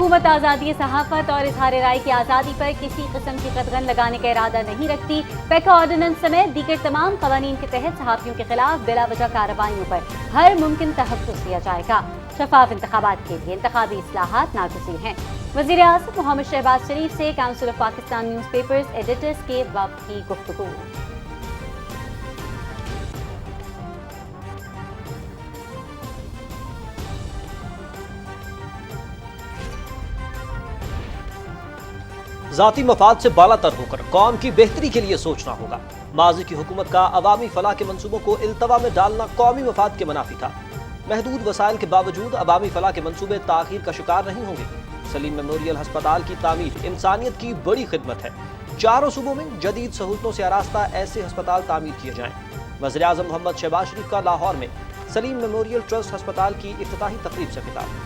हुकूमत आज़ादी सहाफ़त और इज़हार राय की आज़ादी पर किसी किस्म की कदगन लगाने का इरादा नहीं रखती। पैका ऑर्डिनेंस समेत दीगर तमाम कवानीन के तहत सहाफ़ियों के खिलाफ बिला वजह कार्रवाइयों पर हर मुमकिन तहफ़्फ़ुज़ दिया जाएगा। शफाफ इंतखाबात के लिए इंतखाबी इस्लाहात नागुज़ीर हैं। वज़ीर आज़म मोहम्मद शहबाज शरीफ से council of Pakistan newspapers editors के वफ़द की गुफ्तगू। ज़ाती मफाद से बालातर होकर कौम की बेहतरी के लिए सोचना होगा। माज़ी की हुकूमत का अवामी फलाह के मंसूबों को इल्तवा में डालना कौमी मफाद के मुनाफी था। महदूद वसाइल के बावजूद अवामी फलाह के मंसूबे ताख़ीर का शिकार नहीं होंगे। सलीम मेमोरियल हस्पताल की तामीर इंसानियत की बड़ी खिदमत है। चारों सूबों में जदीद सहूलतों से आरास्ता ऐसे हस्पताल तामीर किए जाएं। वज़ीर आज़म मोहम्मद शहबाज शरीफ का लाहौर में सलीम मेमोरियल ट्रस्ट हस्पताल की इफ्तिताही तकरीब से खिताब।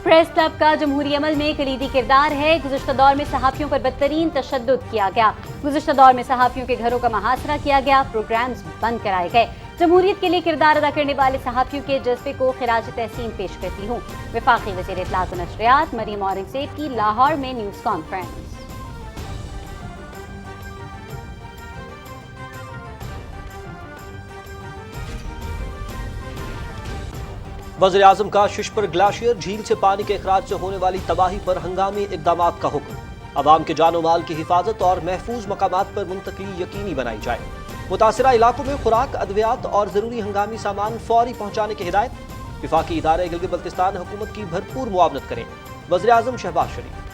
प्रेस क्लब का जमहूरी अमल में कलीदी किरदार है। गुज़िश्ता दौर में सहाफ़ियों पर बदतरीन तशद्दुद किया गया। गुज़िश्ता दौर में सहाफ़ियों के घरों का मुहासरा किया गया, प्रोग्राम्स बंद कराए गए। जमहूरियत के लिए किरदार अदा करने वाले सहाफ़ियों के जज्बे को खिराज तहसीन पेश करती हूँ। वफाकी वज़ीर इत्तलात व नशरियात मरीम औरंगज़ेब की लाहौर में न्यूज़ कॉन्फ्रेंस। वज़ीर आज़म का शिशपर ग्लेशियर झील से पानी के अखराज से होने वाली तबाही पर हंगामी इक़दामात का हुक्म। अवाम के जानो माल की हिफाजत और महफूज मकामात पर मुंतकिली यकीनी बनाई जाए। मुतासिरा इलाकों में खुराक, अद्वियात और ज़रूरी हंगामी सामान फौरी पहुँचाने की हिदायत। विफाकी इदारे गिलगित बल्तिस्तान हुकूमत की भरपूर मुआवनत करें। वज़ीर आज़म शहबाज शरीफ।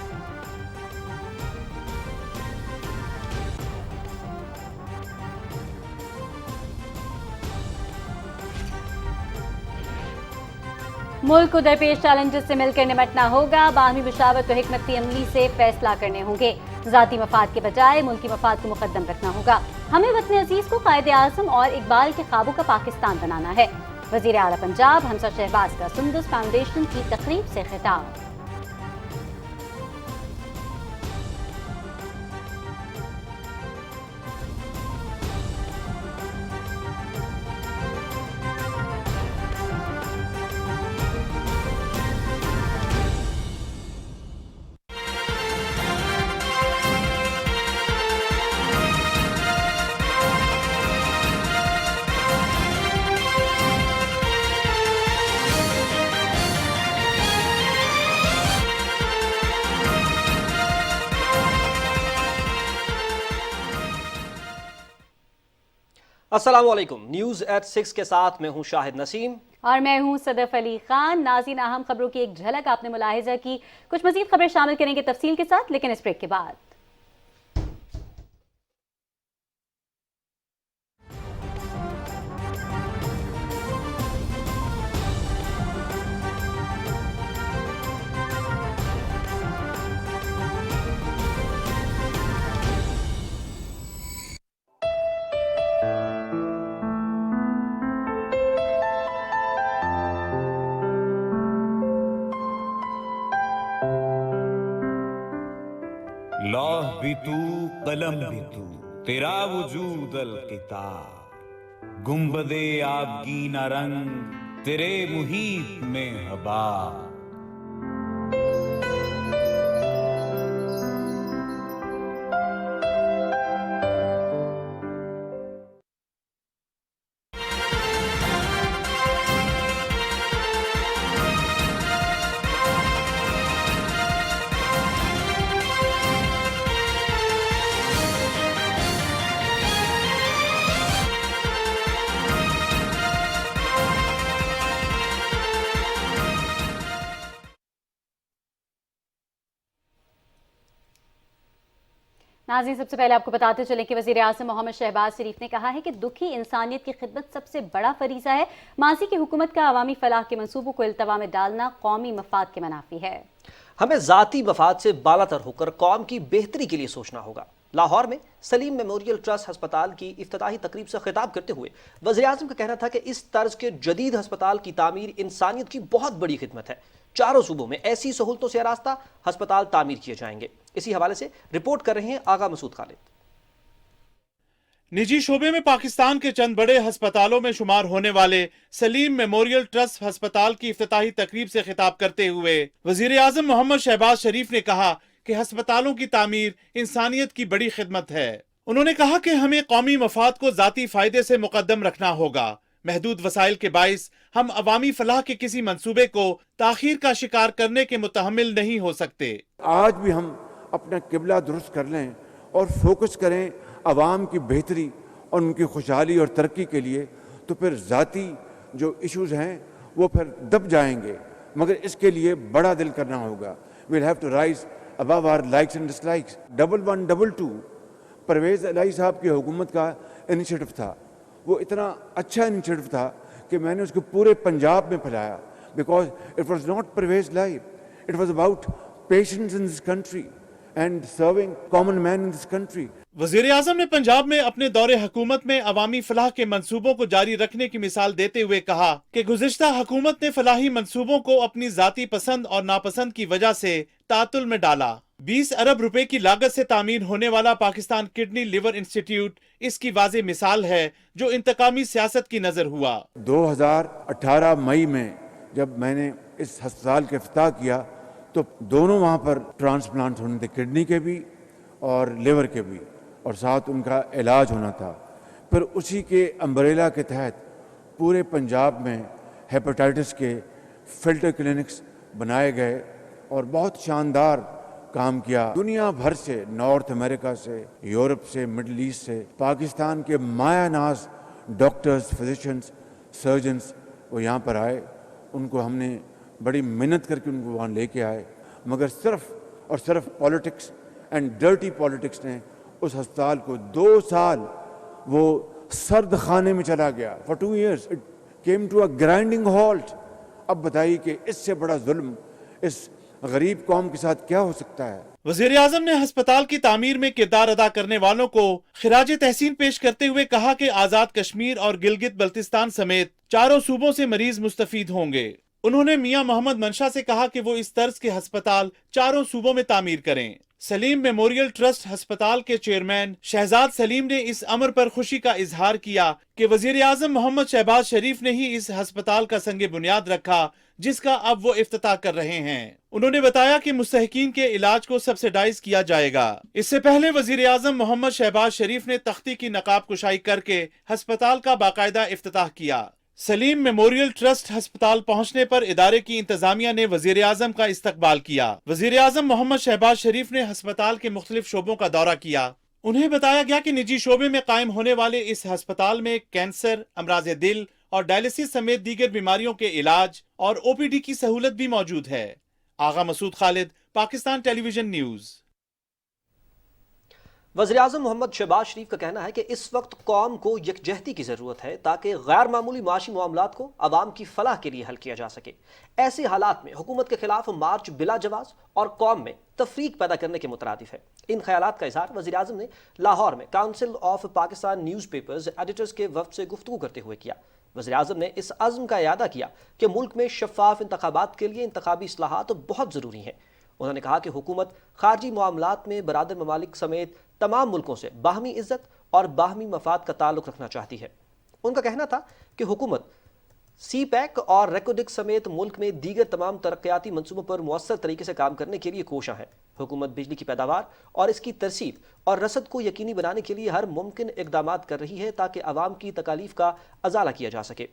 मुल्क को दरपेश चैलेंजेस से मिलकर निपटना होगा। बाहमी मुशावरत और हिकमती अमली से फैसला करने होंगे। ज़ाती मफाद के बजाय मुल्की मफाद को मुकद्दम रखना होगा। हमें वतन अजीज को कायदे आज़म और इकबाल के ख्वाबों का पाकिस्तान बनाना है। वज़ीर आला पंजाब हमजा शहबाज का सुंदस फाउंडेशन की तकरीब से खिताब। अस्सलाम वालेकुम। न्यूज़ एट 6 के साथ मैं हूं शाहिद नसीम और मैं हूं सदफ अली खान। नाज़रीन, अहम खबरों की एक झलक आपने मुलाहिजा की। कुछ मजीद खबरें शामिल करेंगे तफसील के साथ, लेकिन इस ब्रेक के बाद। लौह भी तू, कलम भी तू, तेरा वजूद अल किताब। गुंबदे आबगीना रंग, तेरे मुहीत में हबा। नाज़रीन, सबसे पहले आपको बताते चलें कि वज़ीर आज़म मोहम्मद शहबाज शरीफ ने कहा है कि दुखी इंसानियत की खिदमत सबसे बड़ा फरीज़ा है। माज़ी की हुकूमत का अवामी फलाह के मंसूबों को इल्तवा में डालना कौमी मफाद के मुनाफी है। हमें ज़ाती मफाद से बालातर होकर कौम की बेहतरी के लिए सोचना होगा। लाहौर में सलीम मेमोरियल ट्रस्ट हस्पताल की इफ्तिताही तकरीब से खिताब करते हुए वज़ीर आज़म का कहना था कि इस तर्ज के जदीद हस्पताल की तामीर इंसानियत की बहुत बड़ी खिदमत है। चारों सूबों में ऐसी सहूलतों से आरास्ता हस्पताल तामीर किए जाएंगे। इसी हवाले से रिपोर्ट कर रहे हैं आगा मसूद खालिद। निजी शोबे में पाकिस्तान के चंद बड़े हस्पतालों में शुमार होने वाले सलीम मेमोरियल ट्रस्ट अस्पताल की इफ्तिताही तकरीब से खिताब करते हुए वजीर आजम मोहम्मद शहबाज शरीफ ने कहा कि अस्पतालों की तामीर इंसानियत की बड़ी खिदमत है। उन्होंने कहा कि हमें कौमी मफाद को जाती फायदे से मुकद्दम रखना होगा। महदूद वसाइल के बाइस हम अवामी फलाह के किसी मंसूबे को ताखीर का शिकार करने के मुतहम्मिल नहीं हो सकते। आज भी हम अपना किबला दुरुस्त कर लें और फोकस करें अवाम की बेहतरी और उनकी खुशहाली और तरक्की के लिए, तो फिर ज़ाती जो इश्यूज़ हैं वो फिर दब जाएंगे। मगर इसके लिए बड़ा दिल करना होगा। We'll have to rise above our likes and dislikes. 1122 Parvez Elahi साहब की हुकूमत का इनिशिएटिव था। वो इतना अच्छा इनिशिएटिव था कि मैंने उसको पूरे पंजाब में फैलाया, because it was not Pervez life, it was about patience in this country and serving common man in this country. वजीर आजम ने पंजाब में अपने दौरे हुकूमत में अवामी फलाह के मंसूबों को जारी रखने की मिसाल देते हुए कहा कि गुज़िश्ता हुकूमत ने फलाही मंसूबों को अपनी जाती पसंद और नापसंद की वजह से तातुल में डाला। 20 अरब रुपए की लागत से तामीर होने वाला पाकिस्तान किडनी लिवर इंस्टीट्यूट इसकी वाज़े मिसाल है, जो इंतकामी सियासत की नजर हुआ। 2018 मई में जब मैंने इस अस्पताल का इफ्तिताह किया तो दोनों वहाँ पर ट्रांसप्लांट होने थे, किडनी के भी और लिवर के भी, और साथ उनका इलाज होना था। फिर उसी के अम्ब्रेला के तहत पूरे पंजाब में हेपेटाइटिस के फिल्टर क्लिनिक्स बनाए गए और बहुत शानदार काम किया। दुनिया भर से, नॉर्थ अमेरिका से, यूरोप से, मिडल ईस्ट से, पाकिस्तान के मायानाज डॉक्टर्स, फिजिशियंस, सर्जन्स वो यहाँ पर आए। उनको हमने बड़ी मेहनत करके उनको वहाँ लेके आए, मगर सिर्फ और सिर्फ पॉलिटिक्स एंड डर्टी पॉलिटिक्स ने उस अस्पताल को 2 साल वो सर्द खाने में चला गया। For 2 years it came to a grinding halt. अब बताइए कि इससे बड़ा जुल्म इस गरीब कौम के साथ क्या हो सकता है। वजीर आजम ने अस्पताल की तामीर में किरदार अदा करने वालों को खिराज तहसीन पेश करते हुए कहा कि आजाद कश्मीर और गिलगित बल्तिस्तान समेत 4 सूबों से मरीज मुस्तफीद होंगे। उन्होंने मियां मोहम्मद मंशा से कहा कि वो इस तर्ज के अस्पताल 4 सूबों में तामीर करें। सलीम मेमोरियल ट्रस्ट अस्पताल के चेयरमैन शहजाद सलीम ने इस अमर पर खुशी का इजहार किया कि वजीर आजम मोहम्मद शहबाज शरीफ ने ही इस अस्पताल का संगे बुनियाद रखा, जिसका अब वो इफ्तिताह कर रहे हैं। उन्होंने बताया कि मुस्तहिकीन के इलाज को सब्सिडाइज किया जाएगा। इससे पहले वजीर आजम मोहम्मद शहबाज शरीफ ने तख्ती की नकाब कुशाई करके अस्पताल का बाकायदा इफ्तिताह किया। सलीम मेमोरियल ट्रस्ट अस्पताल पहुंचने पर इदारे की इंतजामिया ने वजीर आजम का इस्तकबाल किया। वजीर आजम मोहम्मद शहबाज शरीफ ने अस्पताल के मुख्तलिफ शोबों का दौरा किया। उन्हें बताया गया कि निजी शोबे में कायम होने वाले इस अस्पताल में कैंसर, अमराज दिल और डायलिसिस समेत दीगर बीमारियों के इलाज और OPD की सहूलत भी मौजूद है। आगा मसूद खालिद, पाकिस्तान टेलीविजन न्यूज। वज़ीर आज़म मोहम्मद शहबाज शरीफ का कहना है कि इस वक्त कौम को यकजहती की ज़रूरत है ताकि गैर मामूली माशी मामलात को आवाम की फलाह के लिए हल किया जा सके। ऐसे हालात में हुकूमत के खिलाफ मार्च बिला जवाज़ और कौम में तफरीक पैदा करने के मुतरादिफ है। इन ख्यालात का इज़हार वज़ीर आज़म ने लाहौर में council of Pakistan news papers editors के वफ़द से गुफ्तगू करते हुए किया। वज़ीर आज़म ने इस अज़्म का इयादा किया कि मुल्क में शफ़ाफ इंतखाबात के लिए इंतखाबी इस्लाहात बहुत ज़रूरी हैं। उन्होंने कहा कि हुकूमत खारजी मामलात में बरादर ममालिक समेत तमाम मुल्कों से बाहमी इज्जत और बाहमी मफाद का ताल्लुक रखना चाहती है। उनका कहना था कि हुकूमत CPEC और रेकोडिक समेत मुल्क में दीगर तमाम तरक्याती मंसूबों पर मुअस्सर तरीके से काम करने के लिए कोशा है। हुकूमत बिजली की पैदावार और इसकी तरसीद और रसद को यकीनी बनाने के लिए हर मुमकिन इक़दामात कर रही है ताकि आवाम की तकालीफ का अजाला किया जा सके।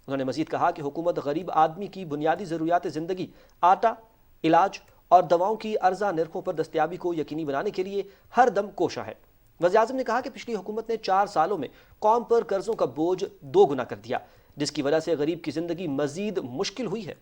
उन्होंने मजीद कहा कि हुकूमत गरीब आदमी की बुनियादी ज़रूरियात ज़िंदगी, आटा, इलाज और दवाओं की अर्जा नरखों पर दस्तयाबी को यकीनी बनाने के लिए हर दम कोशा है। वज़ीर आज़म ने कहा कि पिछली हुकूमत ने 4 सालों में कौम पर कर्जों का बोझ 2 गुना कर दिया, जिसकी वजह से गरीब की जिंदगी मजीद मुश्किल हुई है।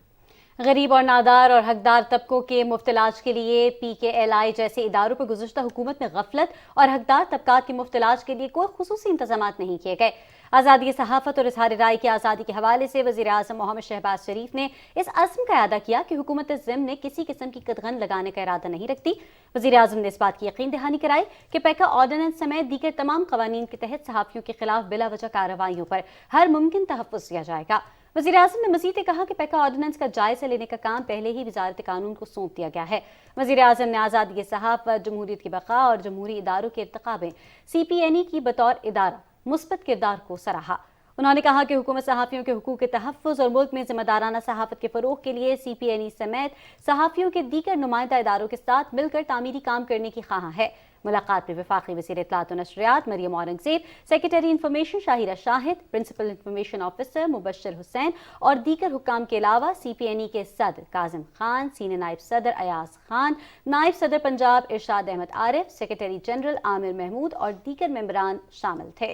गरीब और नादार और हकदार तबकों के मुफ्त इलाज के लिए PKLI जैसे इदारों पर गुज़श्ता हुकूमत में गफलत और हकदार तबकात के मुफ्त इलाज के लिए कोई खुसूसी इंतजामात नहीं किए गए। आज़ादी सहाफ़त और इज़हार राय की आज़ादी के हवाले से वज़ीर आज़म मोहम्मद शहबाज शरीफ ने इस अज़्म का इयादा किया कि हुकूमत ज़िम्न ने किसी किस्म की कदगन लगाने का इरादा नहीं रखती। वज़ीर आज़म ने इस बात की यकीन दहानी कराई कि पैका ऑर्डिनेंस समेत दीगर तमाम कवानीन के तहत सहाफ़ियों के खिलाफ बिला वजह कार्रवाइयों पर हर मुमकिन तहफ़्फ़ुज़ किया जाएगा। वज़ीर आज़म ने मज़ीद कहा कि पैका ऑर्डिनेंस का जायज़ा लेने का काम पहले ही वज़ारत कानून को सौंप दिया गया है। वज़ीर आज़म ने आज़ादी सहाफ़त, जमहूरियत की बका और जमहूरी इदारों के इर्तिक़ा में CPNE की बतौर इदारा मुस्बत किरदार को सराहा। उन्होंने कहा कि हुकूमत सहाफ़ियों के हुकूक के तहफ़्फ़ुज़ और मुल्क में ज़िम्मेदाराना सहाफ़त के फ़रोग़ के लिए CPNE समेत सहाफ़ियों के दीगर नुमाइंदा इदारों के साथ मिलकर तामीरी काम करने की ख़्वाह है। मुलाकात में वफाकी वज़ीर इत्तलात व नशरियात Maryam Aurangzeb, secretary information Shahira Shahid, principal information officer Mubashir Hussain और दीगर हुक्काम के अलावा CPNE के सदर काज़िम खान, सीनियर नायब सदर अयाज खान, नायब सदर पंजाब इरशाद अहमद आरिफ, सेक्रेटरी जनरल आमिर महमूद और दीगर मेंबरान शामिल थे।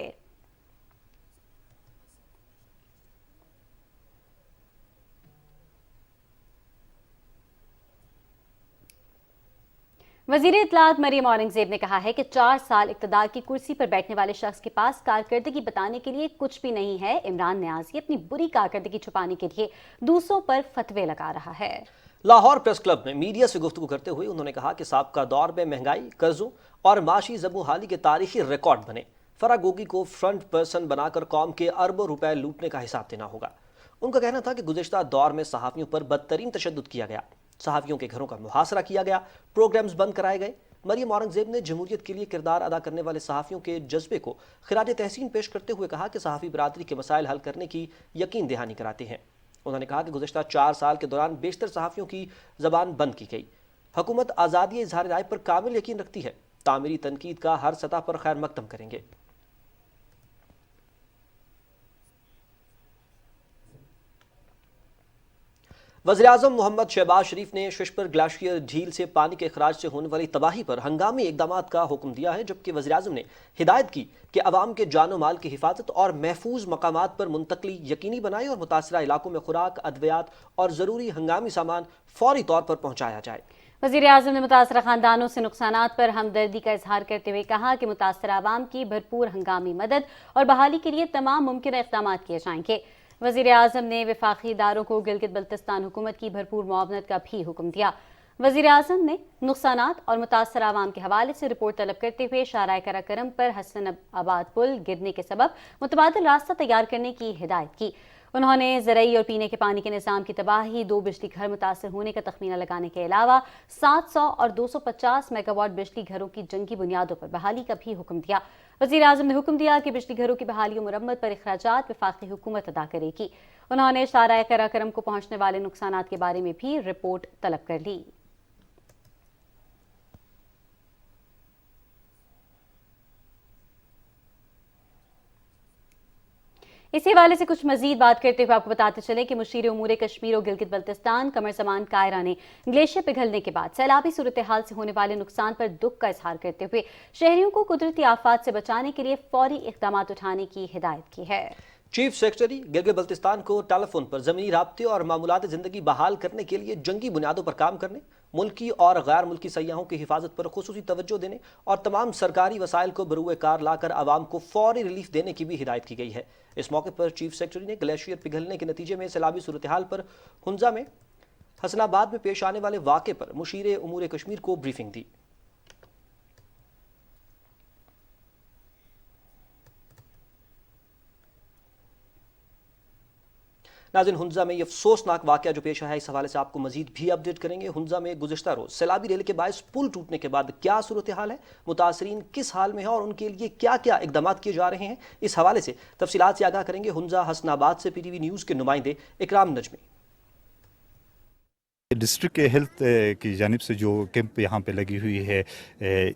वज़ीर इत्तलात मरियम औरंगज़ेब ने कहा है कि 4 साल इक़्तिदार की कुर्सी पर बैठने वाले शख्स के पास कारकर्दगी बताने के लिए कुछ भी नहीं है। इमरान न्याज़ी अपनी बुरी कारकर्दगी छुपाने के लिए दूसरों पर फतवे लगा रहा है। लाहौर प्रेस क्लब में मीडिया से गुफ्तगू करते हुए उन्होंने कहा कि साबका दौर में महंगाई, कर्जों और माशी ज़बूहाली के तारीखी रिकॉर्ड बने। फराह गोगी को फ्रंट पर्सन बनाकर कौम के अरबों रुपए लूटने का हिसाब देना होगा। उनका कहना था कि गुज़िश्ता दौर में सहाफ़ियों पर बदतरीन तशद्दुद किया गया, सहाफ़ियों के घरों का मुहासरा किया गया, प्रोग्राम्स बंद कराए गए। मरियम औरंगज़ेब ने जमहूरियत के लिए किरदार अदा करने वाले सहाफ़ियों के जज्बे को खिराज तहसीन पेश करते हुए कहा कि सहाफ़ी बरादरी के मसाइल हल करने की यकीन दहानी कराते हैं। उन्होंने कहा कि गुज़िश्ता 4 साल के दौरान बेशतर सहाफ़ियों की ज़बान बंद की गई। हुकूमत आज़ादी इज़हार राय पर कामिल यकीन रखती है। तामीरी तनकीद का हर सतह पर खैर मकदम करेंगे। वज़ीर-ए-आज़म मोहम्मद शहबाज शरीफ ने शिशपर ग्लेशियर झील से पानी के अखराज से होने वाली तबाही पर हंगामी इक़दामात का हुक्म दिया है, जबकि वज़ीर-ए-आज़म ने हिदायत की कि अवाम के जानो माल की हिफाजत और महफूज मकामात पर मुंतकली यकीनी बनाए और मुतासरा इलाकों में खुराक, अद्वियात और ज़रूरी हंगामी सामान फौरी तौर पर पहुँचाया जाए। वज़ीर-ए-आज़म ने मुतासरा ख़ानदानों से नुकसानात पर हमदर्दी का इजहार करते हुए कहा कि मुतासरा अवाम की भरपूर हंगामी मदद और बहाली के लिए तमाम मुमकिन इक़दामात किए जाएंगे। वज़ीर-ए-आज़म ने वफाकी इदारों को गिलगित बल्तिस्तान हुकूमत की भरपूर मुआवनत का भी हुक्म दिया। वज़ीर-ए-आज़म ने नुकसानात और मुतासरा अवाम के हवाले से रिपोर्ट तलब करते हुए शाहराह कराकरम पर हसन आबाद पुल गिरने के सबब मुतबादिल रास्ता तैयार करने की हिदायत की। उन्होंने ज़रई और पीने के पानी के निज़ाम की तबाही, 2 बिजली घर मुतासर होने का तखमीना लगाने के अलावा 700 और 250 मेगावाट बिजली घरों की जंगी बुनियादों पर बहाली का भी हुक्म दिया। वज़ीर-ए-आज़म ने हुक्म दिया कि बिजली घरों की बहाली और मुरम्मत पर अखराजात वफाकी हुकूमत अदा करेगी। उन्होंने शाहराह कराकरम को पहुँचने वाले नुकसानात के बारे में भी रिपोर्ट तलब कर ली। इसी हवाले से कुछ मजीद बात करते हुए आपको बताते चले कि मुशीर उमूर कश्मीर और गिलगित बल्तिस्तान कमर ज़मान कायरा ने ग्लेशियर पिघलने के बाद सैलाबी सूरत हाल से होने वाले नुकसान पर दुख का इजहार करते हुए शहरियों को कुदरती आफात से बचाने के लिए फौरी इक़दाम उठाने की हिदायत की है। चीफ सेक्रेटरी गिलगित बल्तिस्तान को टेलीफोन पर ज़मीनी राब्ते और मामूलात ज़िंदगी बहाल करने के लिए जंगी बुनियादों पर काम करने, मुल्की और गैर मुल्की सयाहों की हिफाजत पर खुसूसी तवज्जो देने और तमाम सरकारी वसाइल को बरूए कार लाकर आवाम को फौरी रिलीफ देने की भी हिदायत की गई है। इस मौके पर चीफ सेक्रेटरी ने ग्लेशियर पिघलने के नतीजे में सैलाबी सूरत हाल पर हुंजा में हसनाबाद में पेश आने वाले वाक़े पर मुशीर उमूर कश्मीर को ब्रीफिंग दी। नाज़रीन, हुंजा में ये अफसोसनाक वाक़या जो पेश आया है, इस हवाले से आपको मजीद भी अपडेट करेंगे। हुंजा में गुज़िश्ता रोज़ सैलाबी रैली के बायस पुल टूटने के बाद क्या सूरत हाल है, मुतासरीन किस हाल में है और उनके लिए क्या क्या इक़दाम किए जा रहे हैं, इस हवाले से तफसीलात से आगाह करेंगे हुंजा हसनाबाद से PTV न्यूज़ के नुमाइंदे इकराम नजमी। डिस्ट्रिक्ट के हेल्थ की जानिब से जो कैंप यहाँ पे लगी हुई है,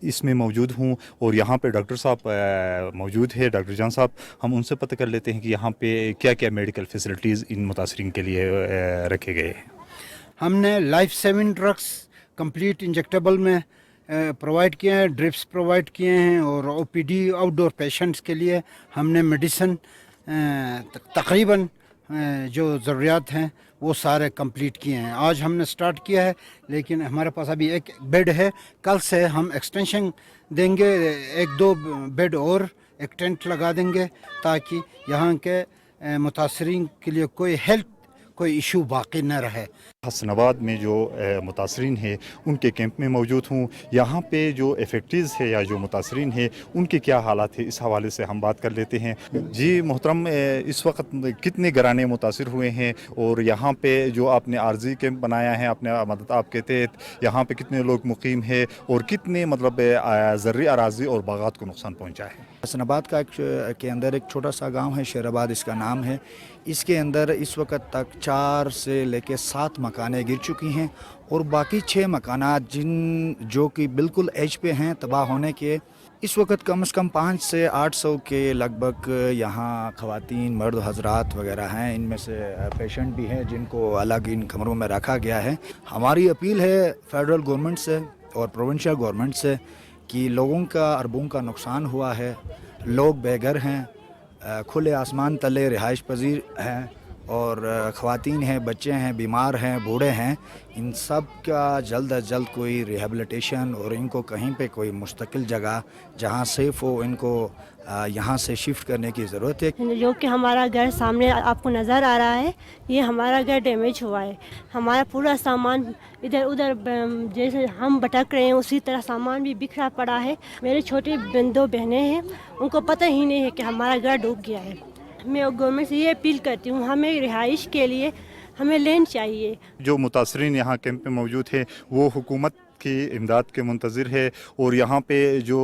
इसमें मौजूद हूँ और यहाँ पे डॉक्टर साहब मौजूद है, डॉक्टर जान साहब। हम उनसे पता कर लेते हैं कि यहाँ पे क्या क्या मेडिकल फैसिलिटीज़ इन मुतासरीन के लिए रखे गए हैं। हमने life saving drugs complete injectable में प्रोवाइड किए हैं, ड्रिप्स प्रोवाइड किए हैं और OPD आउटडोर पेशेंट्स के लिए हमने मेडिसिन तकरीबन जो ज़रूरियात हैं वो सारे कंप्लीट किए हैं। आज हमने स्टार्ट किया है, लेकिन हमारे पास अभी एक बेड है। कल से हम एक्सटेंशन देंगे, 1-2 बेड और एक टेंट लगा देंगे ताकि यहाँ के मुतासरीन के लिए कोई इशू बाकी न रहे। हसनाबाद में जो मुतासरीन है उनके कैंप में मौजूद हूँ। यहाँ पे जो इफेक्टिव्स है या जो मुतासरीन है उनके क्या हालात है, इस हवाले से हम बात कर लेते हैं। जी मोहतरम, इस वक्त कितने घराने मुतासर हुए हैं और यहाँ पे जो आपने आर्जी कैंप बनाया है अपने मदद आपके तहत, यहाँ पे कितने लोग मुकीम है और कितने मतलब ज़र्री अराज़ी और बागात को नुकसान पहुँचा है? हसनाबाद के अंदर एक छोटा सा गांव है, शेराबाद इसका नाम है। इसके अंदर इस वक्त तक 4 से लेकर 7 मकानें गिर चुकी हैं और बाकी 6 मकानात जो कि बिल्कुल एज पे हैं तबाह होने के। इस वक्त कम से कम 500 से 800 के लगभग यहाँ ख़वातीन, मर्द हजरात वगैरह हैं। इनमें से पेशेंट भी हैं जिनको अलग इन कमरों में रखा गया है। हमारी अपील है फेडरल गवर्नमेंट से और प्रोविंशियल गवर्नमेंट से कि लोगों का अरबों का नुकसान हुआ है, लोग बेघर हैं, खुले आसमान तले रिहाइश पजीर हैं और ख़वातीन हैं, बच्चे हैं, बीमार हैं, बूढ़े हैं। इन सब का जल्द अज जल्द कोई रिहेबिलिटेशन और इनको कहीं पे कोई मुस्तकिल जगह जहाँ सेफ़ हो, इनको यहाँ से शिफ्ट करने की ज़रूरत है। जो कि हमारा घर सामने आपको नज़र आ रहा है, ये हमारा घर डैमेज हुआ है। हमारा पूरा सामान इधर उधर जैसे हम भटक रहे हैं उसी तरह सामान भी बिखरा पड़ा है। मेरे छोटे 2 बहनें हैं, उनको पता ही नहीं है कि हमारा घर डूब गया है। मैं गवर्नमेंट से ये अपील करती हूँ, हमें रिहाइश के लिए हमें लैंड चाहिए। जो मुतासरीन यहाँ कैंप में मौजूद है वो हुकूमत की इमदाद के मुंतज़िर है और यहाँ पे जो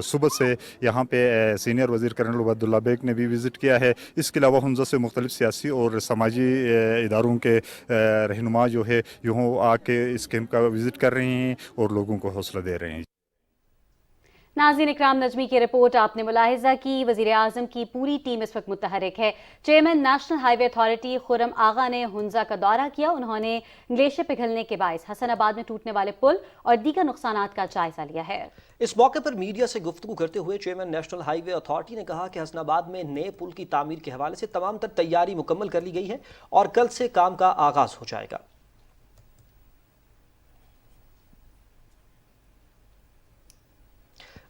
सुबह से यहाँ पे सीनियर वज़ीर कर्नल उबैदुल्लाह बेग ने भी विज़िट किया है। इसके अलावा हुंज़ा से मुख्तलिफ़ सियासी और समाजी इदारों के रहनुमा जो है यूँ आके इस कैंप का विज़िट कर रहे हैं और लोगों को हौसला दे रहे हैं। नाज़रीन इकराम, नजमी की रिपोर्ट आपने मुलाहिजा की। वज़ीर आज़म की पूरी टीम इस वक्त मुतहरिक है। Chairman national highway authority Khurram Agha ने हुंज़ा का दौरा किया। उन्होंने ग्लेशियर पिघलने के बायस हसनाबाद में टूटने वाले पुल और दीगर नुकसानात का जायजा लिया है। इस मौके पर मीडिया से गुफ्तगू करते हुए चेयरमैन नेशनल हाईवे अथॉरिटी ने कहा कि हसनाबाद में नए पुल की तामीर के हवाले से तमाम तर तैयारी मुकम्मल कर ली गई है और कल से काम का आगाज हो जाएगा।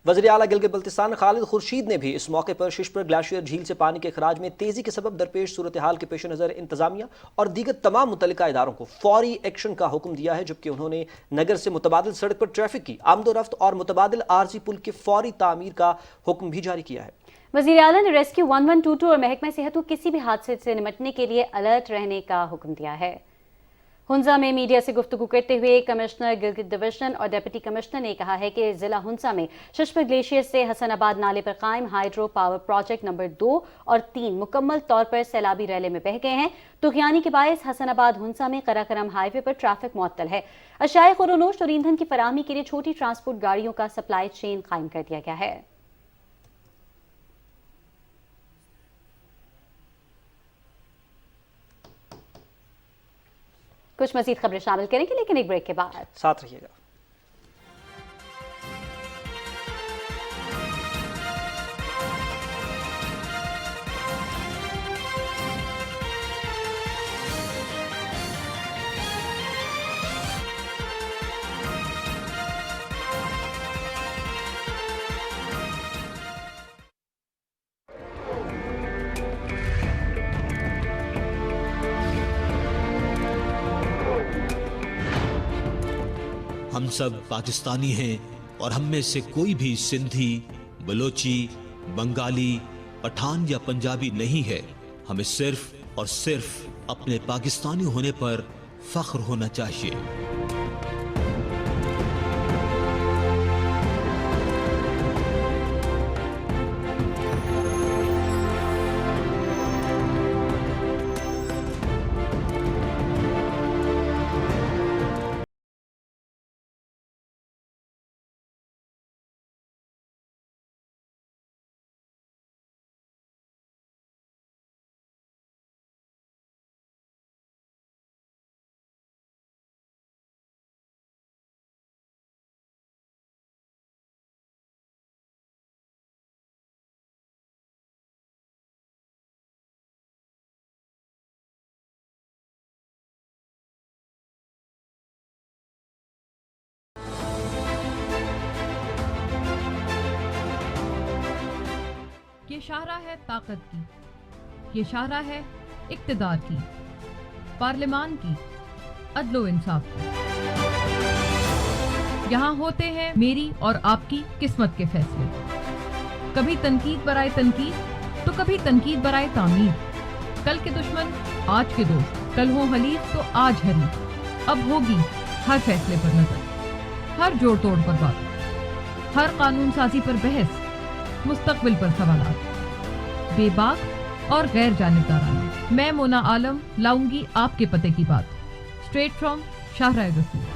वज़ीर आला गिलगित बल्तिस्तान खालिद खुर्शीद ने भी इस मौके पर शिशपर ग्लेशियर झील से पानी के अखराज में तेजी के सबब दरपेश सूरत हाल के पेश नज़र इंतजामिया और दीगर तमाम मुतल्लिका इदारों को फौरी एक्शन का हुक्म दिया है, जबकि उन्होंने नगर से मुतबादिल सड़क पर ट्रैफिक की आमदोरफ्त और मुतबादिल आरजी पुल के फौरी तामीर का हुक्म भी जारी किया है। वज़ीर आला ने रेस्क्यू 1122 और महकमा सेहत को किसी भी हादसे से निपटने के लिए अलर्ट रहने का हुक्म दिया है। हुंज़ा में मीडिया से गुफ्तगू करते हुए कमिश्नर गिलगित डिवीजन और डिप्टी कमिश्नर ने कहा है कि जिला हुंज़ा में शिशपर ग्लेशियर से हसनाबाद नाले पर कायम हाइड्रो पावर प्रोजेक्ट नंबर 2 और 3 मुकम्मल तौर पर सैलाबी रैले में बह गए हैं। तुग़यानी के बायस हसनाबाद हुंज़ा में कराकरम हाईवे पर ट्रैफिक मुअत्तल है। अशाए खुरोनोश और ईंधन की फराहमी के लिए छोटी ट्रांसपोर्ट गाड़ियों का सप्लाई चेन कायम कर दिया गया है। कुछ मज़ीद खबरें शामिल करेंगे, लेकिन एक ब्रेक के बाद साथ रहिएगा। हम सब पाकिस्तानी हैं और हम में से कोई भी सिंधी, बलोची, बंगाली, पठान या पंजाबी नहीं है। हमें सिर्फ और सिर्फ अपने पाकिस्तानी होने पर फख्र होना चाहिए। ये शाहरा है ताकत की, ये शाहरा है इक्तिदार की, पार्लिमान की, अदलो इंसाफ की। यहाँ होते हैं मेरी और आपकी किस्मत के फैसले। कभी तनकीद बराए तनकीद तो कभी तनकीद बराए तामीर। कल के दुश्मन आज के दोस्त, कल हो हलीफ तो आज हरीफ। अब होगी हर फैसले पर नजर, हर जोड़ तोड़ पर बात, हर कानून साजी पर बहस, मुस्तकबिल पर सवालात, बेबाक और गैर जानिबदाराना। मैं मोना आलम लाऊंगी आपके पते की बात। स्ट्रेट फ्रॉम शाहराह रसूल।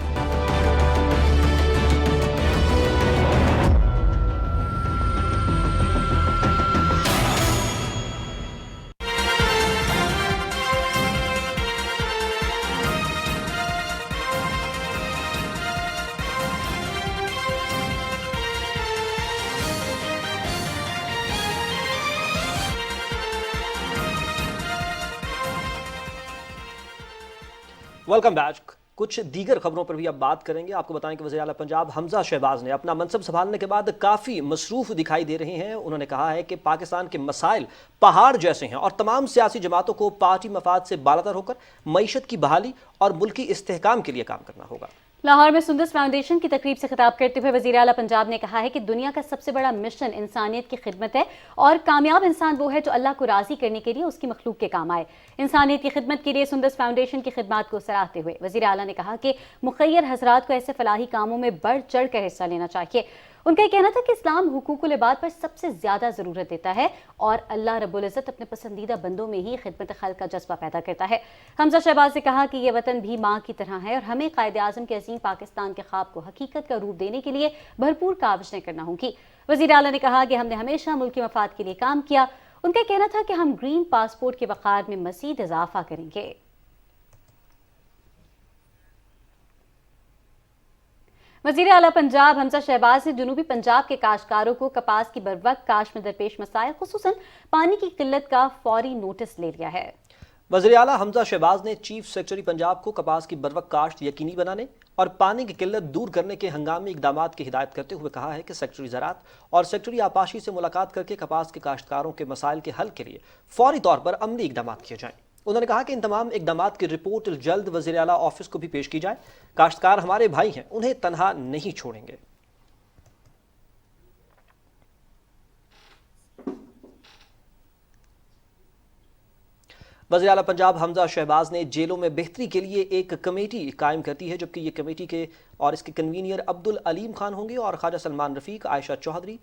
Welcome back. कुछ दीगर खबरों पर भी अब बात करेंगे। आपको बताएं कि वज़ीर आला पंजाब हमजा शहबाज ने अपना मनसब संभालने के बाद काफ़ी मसरूफ़ दिखाई दे रहे हैं। उन्होंने कहा है कि पाकिस्तान के मसाइल पहाड़ जैसे हैं और तमाम सियासी जमातों को पार्टी मफाद से बालातर होकर मईशत की बहाली और मुल्की इस्तेहकाम के लिए काम करना होगा। लाहौर में सुंदस फाउंडेशन की तकरीब से खिताब करते हुए वज़ीर आला पंजाब ने कहा है कि दुनिया का सबसे बड़ा मिशन इंसानियत की खिदमत है और कामयाब इंसान वो है जो अल्लाह को राज़ी करने के लिए उसकी मखलूक के काम आए। इंसानियत की खिदमत के लिए सुंदस फाउंडेशन की खिदमत को सराहते हुए वज़ीर आला ने कहा कि मुखय्यर हज़रात को ऐसे फलाही कामों में बढ़ चढ़ कर हिस्सा लेना चाहिए। उनका ये कहना था कि इस्लाम हुकूकुल इबाद पर सबसे ज़्यादा ज़रूरत देता है और अल्लाह रब्बुल इज़्ज़त अपने पसंदीदा बंदों में ही खिदमत खल्क़ का जज्बा पैदा करता है। हमजा शहबाज ने कहा कि ये वतन भी माँ की तरह है और हमें कायद आज़म के अज़ीम पाकिस्तान के ख्वाब को हकीकत का रूप देने के लिए भरपूर काविशें करना होंगी। वज़ीर आला ने कहा कि हमने हमेशा मुल्क के मफाद के लिए काम किया। उनका कहना था कि हम ग्रीन पासपोर्ट के वक़ार में मज़ीद इजाफा करेंगे। वज़ीर आला पंजाब हमजा शहबाज ने जनूबी पंजाब के काश्तकारों को कपास की बरवक्त काश्त में दरपेश मसाइल खुसूसन पानी की किल्लत का फौरी नोटिस ले लिया है। वज़ीर आला हमजा शहबाज ने चीफ सेक्रेटरी पंजाब को कपास की बरवक्त काश्त यकीनी बनाने और पानी की किल्लत दूर करने के हंगामी इकदामात की हिदायत करते हुए कहा है कि सेक्रेटरी ज़राअत और सेक्रेटरी आपाशी से मुलाकात करके कपास के काश्तकारों के मसाइल के हल के लिए फौरी तौर पर अमली इकदामात किए जाएं। उन्होंने कहा कि इन तमाम इकदामात की रिपोर्ट जल्द वज़ीर आला ऑफिस को भी पेश की जाए। काश्तकार हमारे भाई हैं, उन्हें तनहा नहीं छोड़ेंगे। वज़ीर आला पंजाब हमजा शहबाज ने जेलों में बेहतरी के लिए एक कमेटी कायम करती है, जबकि ये कमेटी के और इसके कन्वीनियर अब्दुल अलीम खान होंगे और ख्वाजा सलमान रफ़ीक, आयशा चौधरी,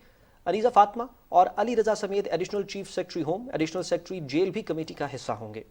अलीज़ा फातिमा और अली रज़ा समेत additional chief secretary home, additional secretary jail भी कमेटी का हिस्सा होंगे।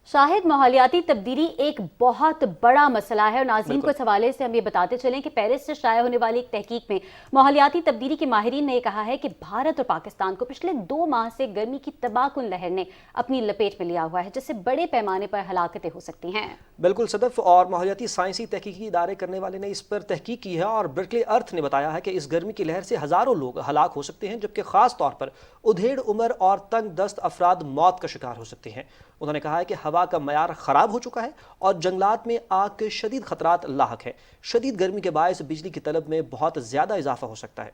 शाहिद, माहौलियाती तब्दीली एक बहुत बड़ा मसला है और नाज़रीन को इस हवाले से हम ये बताते चलें कि पेरिस से शाया होने वाली एक तहकीक में माहौलियाती तब्दीली के माहिरीन ने कहा है कि भारत और पाकिस्तान को पिछले 2 माह से गर्मी की तबाहकुन लहर ने अपनी लपेट में लिया हुआ है, जिससे बड़े पैमाने पर हलाकतें हो सकती हैं। बिल्कुल सदफ, और माहौलियाती साइंसी तहकीकी इदारे करने वाले ने इस पर तहकीक की है और ब्रिकले अर्थ ने बताया है कि इस गर्मी की लहर से हज़ारों लोग हलाक हो सकते हैं, जबकि ख़ास तौर पर उधेड़ उम्र और तंग दस्त अफराद मौत का शिकार हो सकते हैं। उन्होंने कहा है कि हवा का मयार ख़राब हो चुका है और जंगलात में आग के शदीद खतरात लाहक है। शदीद गर्मी के बायस बिजली की तलब में बहुत ज़्यादा इजाफा हो सकता है।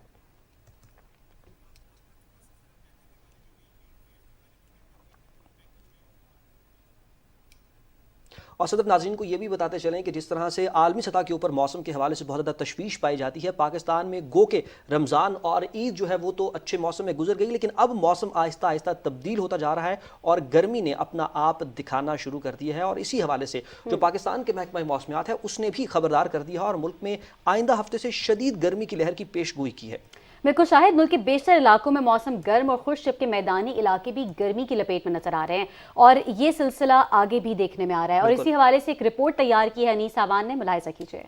और सदफ, नाज़रीन को ये भी बताते चलें कि जिस तरह से आलमी सतह के ऊपर मौसम के हवाले से बहुत ज़्यादा तशवीश पाई जाती है, पाकिस्तान में गो के रमज़ान और ईद जो है वो तो अच्छे मौसम में गुजर गई, लेकिन अब मौसम आहिस्ता आहिस्ता तब्दील होता जा रहा है और गर्मी ने अपना आप दिखाना शुरू कर दिया है। और इसी हवाले से जो पाकिस्तान के महकमा मौसमियात है उसने भी खबरदार कर दिया है और मुल्क में आइंदा हफ्ते से शदीद गर्मी की लहर की पेशगोई की है। बिल्कुल शाहिद, मुल्क के बेशतर इलाकों में मौसम गर्म और खुश्क, जबकि मैदानी इलाके भी गर्मी की लपेट में नजर आ रहे हैं और ये सिलसिला आगे भी देखने में आ रहा है। और इसी हवाले से एक रिपोर्ट तैयार की है अनीस आवान ने, मुलाहिजा कीजिए।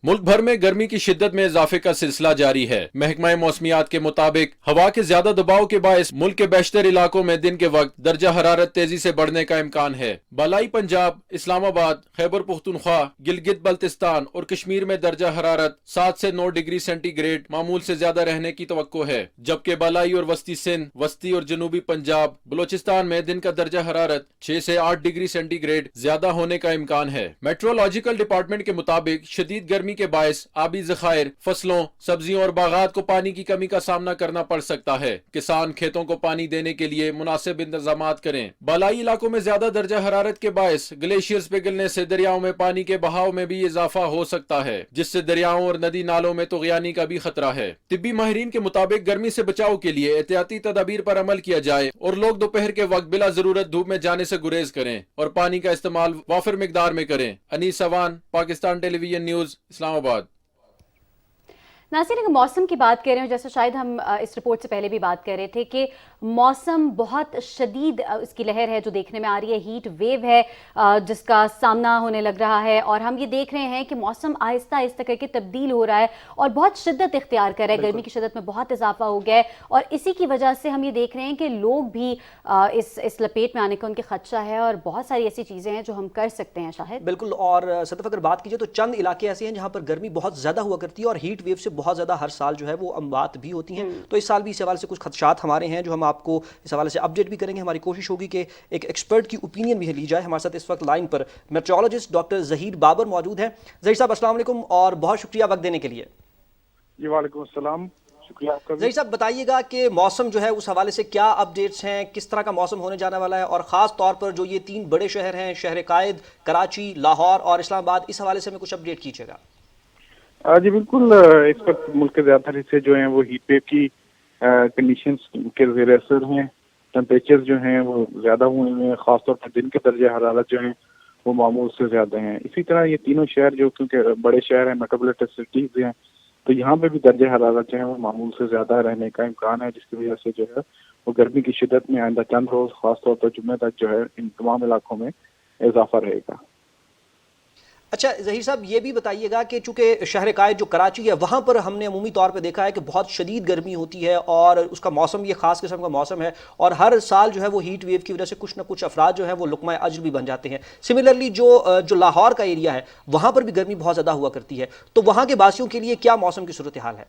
मुल्क भर में गर्मी की शिद्दत में इजाफे का सिलसिला जारी है। महकमा मौसमियात के मुताबिक हवा के ज्यादा दबाव के बायस मुल्क के बेशतर इलाकों में दिन के वक्त दर्जा हरारत तेजी से बढ़ने का इम्कान है। बालाई पंजाब, इस्लामाबाद, खैबर पुख्तनख्वा, गिलगित बल्तिस्तान और कश्मीर में दर्जा हरारत 7 से 9 डिग्री सेंटीग्रेड मामूल से ज्यादा रहने की तवक्को है, जबकि बालाई और वस्ती सिंध, वस्ती और जनूबी पंजाब, बलोचिस्तान में दिन का दर्जा हरारत 6 से 8 डिग्री सेंटीग्रेड ज्यादा होने का इम्कान है। मेट्रोलॉजिकल डिपार्टमेंट के मुताबिक शदीद गर्मी गर्मी के बायस आबी ज़खायर, फसलों, सब्जियों और बागात को पानी की कमी का सामना करना पड़ सकता है। किसान खेतों को पानी देने के लिए मुनासिब इंतजामात करें। बालाई इलाकों में ज्यादा दर्जा हरारत के बायस ग्लेशियर्स पिघलने से दरियाओं में पानी के बहाव में भी इजाफा हो सकता है, जिससे दरियाओं और नदी नालों में तुग़यानी का भी खतरा है। तिब्बी माहिरीन के मुताबिक गर्मी से बचाव के लिए एहतियाती तदाबीर पर अमल किया जाए और लोग दोपहर के वक्त बिला जरूरत धूप में जाने से गुरेज करें और पानी का इस्तेमाल वाफिर मिकदार में करें। Anees Awan, Pakistan television news, Islamabad. नासिर, अगर मौसम की बात कर रहे हो, जैसे शायद हम इस रिपोर्ट से पहले भी बात कर रहे थे कि मौसम बहुत शदीद इसकी लहर है जो देखने में आ रही है, हीट वेव है जिसका सामना होने लग रहा है, और हम ये देख रहे हैं कि मौसम आहिस्ता आहिस्ता करके तब्दील हो रहा है और बहुत शिद्दत इख्तियार कर रहा है। गर्मी की शिद्दत में बहुत इजाफा हो गया है और इसी की वजह से हम ये देख रहे हैं कि लोग भी इस लपेट में आने का उनके खदशा है और बहुत सारी ऐसी चीज़ें हैं जो हम कर सकते हैं शायद। बिल्कुल। और सदफ अगर बात कीजिए तो चंद इलाके ऐसे हैं जहाँ पर गर्मी बहुत ज़्यादा हुआ करती है और हीट वेव से बहुत ज़्यादा हर साल जो है वो अमवात भी होती हैं। तो इस साल भी इस हवाले से कुछ खदशात हमारे हैं जो हम आपको इस हवाले से अपडेट भी करेंगे। हमारी कोशिश होगी कि एक एक्सपर्ट की ओपिनियन भी ली जाए। हमारे साथ इस वक्त लाइन पर मेट्रोलॉजिस्ट डॉक्टर ज़हीर बाबर मौजूद हैं। ज़हीर साहब अस्सलाम वालेकुम और बहुत शुक्रिया वक्त देने के लिए। जी वालेकुम अस्सलाम, शुक्रिया आपका। ज़हीर साहब बताइएगा कि मौसम जो है उस हवाले से क्या अपडेट्स हैं, किस तरह का मौसम होने जाने वाला है, और ख़ास तौर पर जो ये 3 बड़े शहर हैं, शहर कायद, कराची, लाहौर और इस्लामाबाद, इस हवाले से हमें कुछ अपडेट कीजिएगा। जी बिल्कुल, इस वक्त मुल्क के ज़्यादातर हिस्से जो हैं वो हीट वेव की कंडीशंस के ज़ेर असर हैं। टेम्परेचर जो हैं वो ज़्यादा हुए हैं, ख़ासतौर पर दिन के दर्जे हरारत जो हैं वो मामूल से ज़्यादा हैं। इसी तरह ये तीनों शहर जो क्योंकि बड़े शहर हैं, मेट्रोपॉलिटन सिटीज़ हैं, तो यहाँ पे भी दर्जे हरारत जो है वो मामूल से ज़्यादा रहने का इम्कान है, जिसकी वजह से जो है वो गर्मी की शिद्दत में आइंदा चंद रोज़ ख़ासतौर पर जुम्मे तक जो है इन तमाम इलाकों में इजाफा रहेगा। अच्छा ज़हीर साहब ये भी बताइएगा कि चूँकि शहर कायद जो कराची है वहाँ पर हमने अमूमी तौर पर देखा है कि बहुत शदीद गर्मी होती है और उसका मौसम ये ख़ास किस्म का मौसम है और हर साल जो है वो हीट वेव की वजह से कुछ ना कुछ अफराद जो है वो लुक़मा अज्र भी बन जाते हैं। सिमिलरली जो लाहौर का एरिया है वहाँ पर भी गर्मी बहुत ज़्यादा हुआ करती है, तो वहाँ के बासियों के लिए क्या मौसम की सूरत हाल है?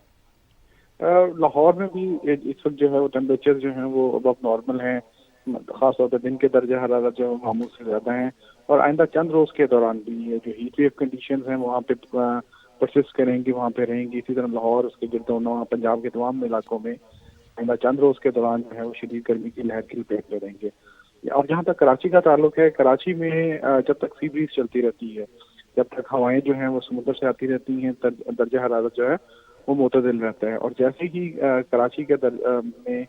लाहौर में भी इस वक्त जो है वो टेम्परेचर जो है वो अब नॉर्मल है, खास तौर पर दिन के दर्जे हरारत जो मामूल से ज़्यादा हैं और आइंदा चंद रोज़ के दौरान भी ये जो हीट वेव कंडीशंस हैं वहाँ पे परसिस्ट करेंगी, वहाँ पे रहेंगी। इसी तरह लाहौर, उसके गिरदोनवा, पंजाब के तमाम इलाकों में आइंदा चंद रोज़ के दौरान जो है वो शदीद गर्मी की लहर की लपेट में रहेंगे। और जहाँ तक कराची का ताल्लुक है, कराची में जब तक सी ब्रीज चलती रहती है, जब तक हवाएं जो हैं वो समुद्र से आती रहती हैं, दर्जा हरारत जो है वो मुतदिल रहता है। और जैसे ही कराची के में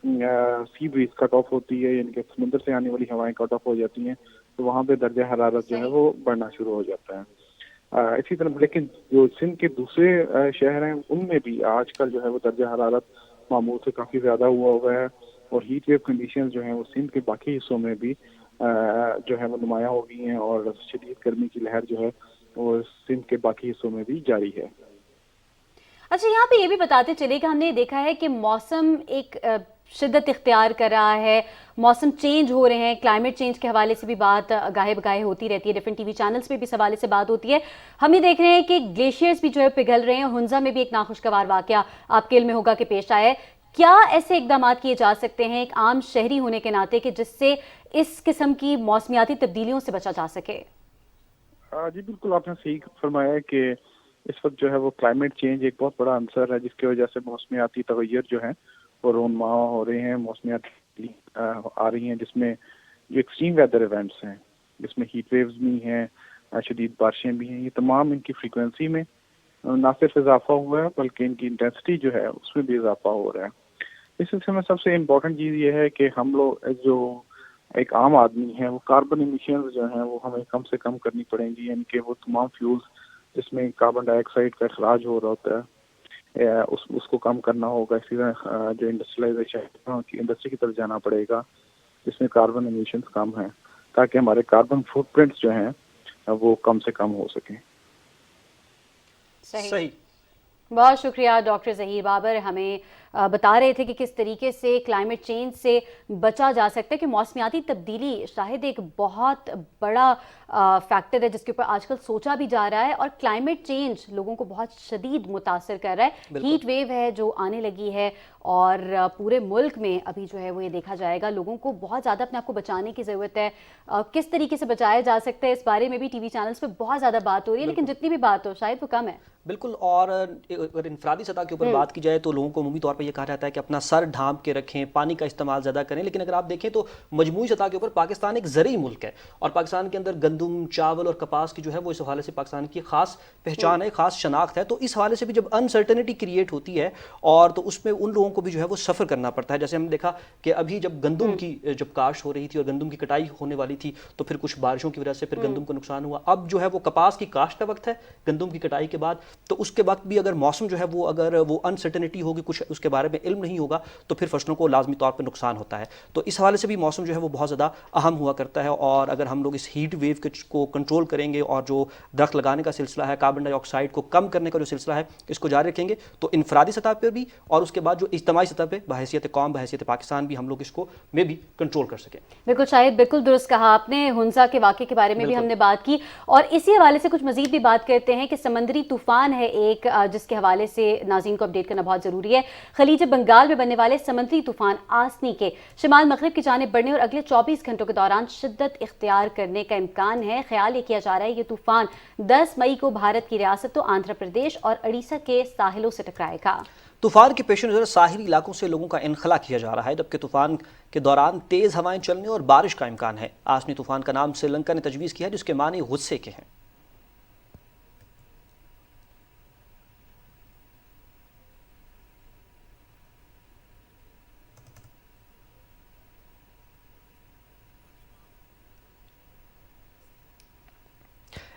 सी ब्रीज कट ऑफ होती है, यानी कि समुद्र से आने वाली हवाएं कट ऑफ हो जाती हैं, तो वहाँ पे दर्जा हरारत जो है वो बढ़ना शुरू हो जाता है। इसी तरह लेकिन जो सिंध के दूसरे शहर हैं उनमें भी आजकल जो है वो दर्जा हरारत मामूल से काफ़ी ज़्यादा हुआ है और हीट वेव कंडीशंस जो हैं वो सिंध के बाकी हिस्सों में भी जो है वो नुमायाँ हो गई हैं और शदीद गर्मी की लहर जो है वो सिंध के बाकी हिस्सों में भी जारी है। अच्छा, यहाँ पे ये भी बताते चले कि हमने देखा है कि मौसम एक शिद्दत इख्तियार कर रहा है, मौसम चेंज हो रहे हैं, क्लाइमेट चेंज के हवाले से भी बात गाहे बगाहे होती रहती है, डिफरेंट टीवी चैनल्स पे भी इस हवाले से बात होती है। हम ये देख रहे हैं कि ग्लेशियर्स भी जो है पिघल रहे हैं। हुंजा में भी एक नाखुशगवार वाकया आपके इल्म में होगा कि पेश आया है। क्या ऐसे इकदाम किए जा सकते हैं एक आम शहरी होने के नाते कि जिससे इस किस्म की मौसमियाती तब्दीलियों से बचा जा सके? जी बिल्कुल, आपने सही फरमाया है कि इस वक्त जो है वो क्लाइमेट चेंज एक बहुत बड़ा आंसर है जिसकी वजह से मौसमियाती तगैर जो है वो रोनमा हो रहे हैं, मौसमियात आ रही हैं, जिसमें जो एक्सट्रीम वेदर इवेंट्स हैं, जिसमें हीट वेव्स भी हैं, शदीद बारिशें भी हैं, ये तमाम इनकी फ्रीक्वेंसी में ना सिर्फ इजाफा हुआ है बल्कि इनकी इंटेंसिटी जो है उसमें भी इजाफा हो रहा है। इस सिलसिले में सबसे इम्पोर्टेंट चीज़ ये है कि हम लोग जो एक आम आदमी है वो कार्बन इमिशंस जो हैं वो हमें कम से कम करनी पड़ेंगी, यानी कि वो तमाम फ्यूल्स जिसमें कार्बन डाइऑक्साइड का अखराज हो रहा होता है उसको कम करना होगा। इसी तरह जो इंडस्ट्रियलाइजेशन की इंडस्ट्री की तरफ जाना पड़ेगा जिसमें कार्बन एमिशंस कम हैं, ताकि हमारे कार्बन फुटप्रिंट्स जो हैं वो कम से कम हो सकें। सही। बहुत शुक्रिया डॉक्टर ज़हीर बाबर, हमें बता रहे थे कि किस तरीके से क्लाइमेट चेंज से बचा जा सकता है, कि मौसमियाती तब्दीली शायद एक बहुत बड़ा फैक्टर है जिसके ऊपर आजकल सोचा भी जा रहा है, और क्लाइमेट चेंज लोगों को बहुत शदीद मुतासर कर रहा है। हीट वेव है जो आने लगी है, और पूरे मुल्क में अभी जो है वो ये देखा जाएगा, लोगों को बहुत ज़्यादा अपने आप को बचाने की ज़रूरत है। किस तरीके से बचाया जा सकता है इस बारे में भी टीवी चैनल्स पे बहुत ज़्यादा बात हो रही है, लेकिन जितनी भी बात हो शायद वो कम है। बिल्कुल, और अगर इंफरादी सतह के ऊपर बात की जाए तो लोगों को अमूमी तौर पर यह कहा जाता है कि अपना सर ढांप के रखें, पानी का इस्तेमाल ज़्यादा करें, लेकिन अगर आप देखें तो मजमूई सतह के ऊपर पाकिस्तान एक ज़रूरी मुल्क है, और पाकिस्तान के अंदर गंदम, चावल और कपास की जो है वो इस हवाले से पाकिस्तान की ख़ास पहचान है, ख़ास शनाख्त है। तो इस हवाले से भी जब अनसर्टेनिटी क्रिएट होती है और तो उसमें उन लोगों को भी जो है वो सफ़र करना पड़ता है। जैसे हमने देखा कि अभी जब गंदम की जब काश्त हो रही थी और गंदम की कटाई होने वाली थी तो फिर कुछ बारिशों की वजह से फिर गंदम को नुकसान हुआ। अब जो है वो कपास की काश्त का वक्त है गंदम की कटाई के बाद, तो उसके वक्त भी अगर मौसम जो है वो अगर वो अनसर्टेनिटी होगी, कुछ उसके बारे में इल्म नहीं होगा, तो फिर फसलों को लाजमी तौर पर नुकसान होता है। तो इस हवाले से भी मौसम जो है वो बहुत ज़्यादा अहम हुआ करता है, और अगर हम लोग इस हीट वेव को कंट्रोल करेंगे और जो दरख्त लगाने का सिलसिला है, कार्बन डाइऑक्साइड को कम करने का जो सिलसिला है, इसको जारी रखेंगे तो इनफरादी सतह पर भी और उसके बाद जो इज्तिमाई सतह पर बहैसियत कौम, बहैसियत पाकिस्तान भी हम लोग इसको में भी कंट्रोल कर सकें। बिल्कुल शायद, बिल्कुल दुरुस्त कहा आपने। हुंजा के वाक़े के बारे में भी हमने बात की, और इसी हवाले से कुछ मजीद भी बात करते हैं कि समंदरी तूफान है एक, जिसके हवाले से नाज़रीन को अपडेट करना बहुत ज़रूरी है। खलीज बंगाल में बनने वाले समुद्री तूफान आसनी के शिमाल मगरिब की जानिब बढ़ने और अगले 24 घंटों के दौरान शिद्दत इख्तियार करने का इम्कान है। ख्याल ये किया जा रहा है ये तूफान 10 मई को भारत की रियासतों आंध्र प्रदेश और उड़ीसा के साहिलों से टकराएगा। तूफान के पेश नज़र साहिली इलाकों से लोगों का इनखला किया जा रहा है, जबकि तूफान के दौरान तेज़ हवाएं चलने और बारिश का इम्कान है। आसनी तूफान का नाम श्रीलंका ने तजवीज़ किया है, जिसके मानी गुस्से के हैं।